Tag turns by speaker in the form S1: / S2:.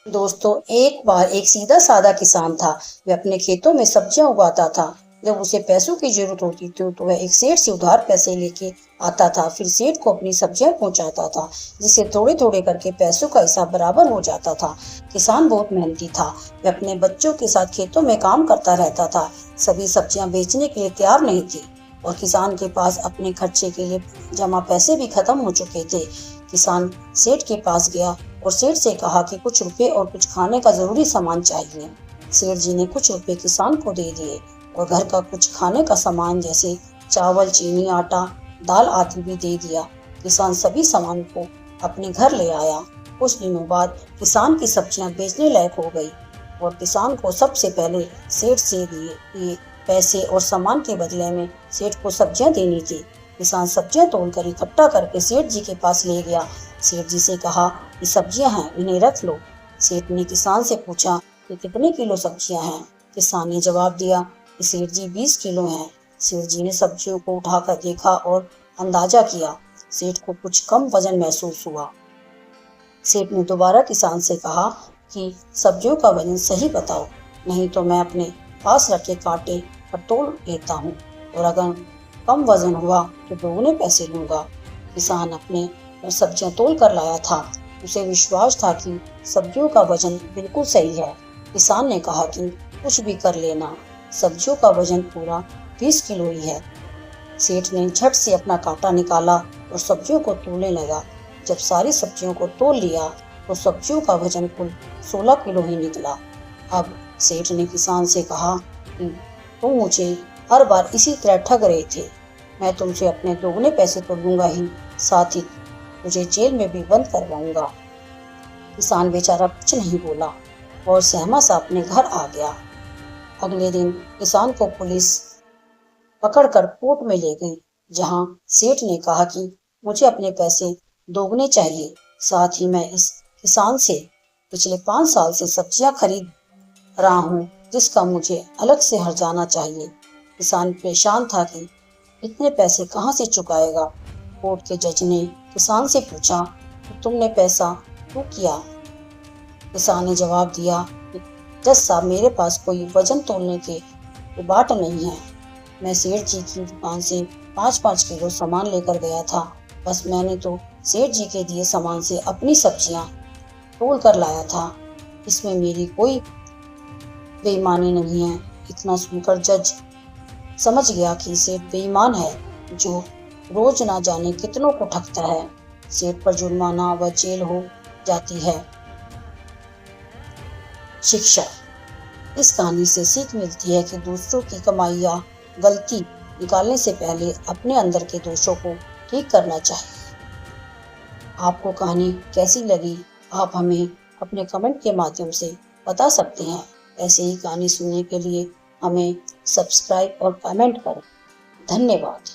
S1: दोस्तों, एक बार एक सीधा साधा किसान था। वह अपने खेतों में सब्जियां उगाता था। जब उसे पैसों की जरूरत होती थी तो वह एक सेठ से उधार पैसे लेके आता था। फिर सेठ को अपनी सब्जियां पहुंचाता था, जिससे थोड़े थोड़े करके पैसों का हिसाब बराबर हो जाता था। किसान बहुत मेहनती था। वह अपने बच्चों के साथ खेतों में काम करता रहता था। सभी सब्जियां बेचने के लिए तैयार नहीं थी और किसान के पास अपने खर्चे के लिए जमा पैसे भी खत्म हो चुके थे। किसान सेठ के पास गया और सेठ से कहा कि कुछ रुपए और कुछ खाने का जरूरी सामान चाहिए। सेठ जी ने कुछ रुपए किसान को दे दिए और घर का कुछ खाने का सामान जैसे चावल, चीनी, आटा, दाल आदि भी दे दिया। किसान सभी सामान को अपने घर ले आया। कुछ दिनों बाद किसान की सब्जियां बेचने लायक हो गई और किसान को सबसे पहले सेठ से दिए पैसे और सामान के बदले में सेठ को सब्जियां देनी थी। किसान सब्जियां तोड़कर इकट्ठा करके सेठ जी के पास ले गया। सेठ जी से कहा, ये सब्जियां हैं, इन्हें रख लो। सेठ ने किसान से पूछा कि कितने किलो सब्जियां हैं। किसान ने जवाब दिया कि सेठ जी 20 किलो हैं। सेठ जी ने सब्जियों को उठाकर देखा और अंदाजा किया। सेठ को कुछ कम वजन महसूस हुआ। सेठ ने दोबारा किसान से कहा कि सब्जियों का वजन सही बताओ, नहीं तो मैं अपने पास रखे कांटे पर तोल लेता हूँ और अगर कम वजन हुआ तो दोगुने पैसे लूंगा। किसान अपने सब्जियां तोल कर लाया था। उसे विश्वास था कि सब्जियों का वजन बिल्कुल सही है। किसान ने कहा कि कुछ भी कर लेना, सब्जियों का वजन पूरा 20 किलो ही है। सेठ ने झट से अपना कांटा निकाला और सब्जियों को तोलने लगा। जब सारी सब्जियों को तोल लिया तो सब्जियों का वजन कुल 16 किलो ही निकला। अब सेठ ने किसान से कहा कि तुम मुझे हर बार इसी तरह ठग रहे थे। मैं तुमसे अपने दोगुने पैसे तो लूंगा ही, साथ ही तुझे जेल में भी बंद करवाऊंगा। किसान बेचारा कुछ नहीं बोला और सहमा सा अपने घर आ गया। अगले दिन किसान को पुलिस पकड़कर कोर्ट में ले गई, जहां सेठ ने कहा कि मुझे अपने पैसे दोगुने चाहिए। साथ ही मैं इस किसान से पिछले 5 साल से सब्जियां खरीद रहा हूँ, जिसका मुझे अलग से हर्जाना चाहिए। किसान परेशान था कि इतने पैसे कहाँ से चुकाएगा। कोर्ट के जज ने किसान से पूछा कि तुमने पैसा क्यों किया। किसान ने जवाब दिया कि जज साहब, मेरे पास कोई वजन तोलने के बाट नहीं है। मैं सेठ जी की दुकान से 5-5 किलो सामान लेकर गया था। बस मैंने तो सेठ जी के दिए सामान से अपनी सब्जियां तोल कर लाया था। इसमें मेरी कोई बेईमानी नहीं है। इतना सुनकर जज समझ गया कि सेठ बेईमान है, जो रोज ना जाने कितनों को ठगता है। सेठ पर जुर्माना व जेल हो जाती है। शिक्षा। इस कहानी से सीख मिलती है कि दूसरों की कमाई या गलती निकालने से पहले अपने अंदर के दोषों को ठीक करना चाहिए। आपको कहानी कैसी लगी, आप हमें अपने कमेंट के माध्यम से बता सकते हैं। ऐसे ही कहानी सुनने के लिए हमें सब्सक्राइब और कमेंट करें। धन्यवाद।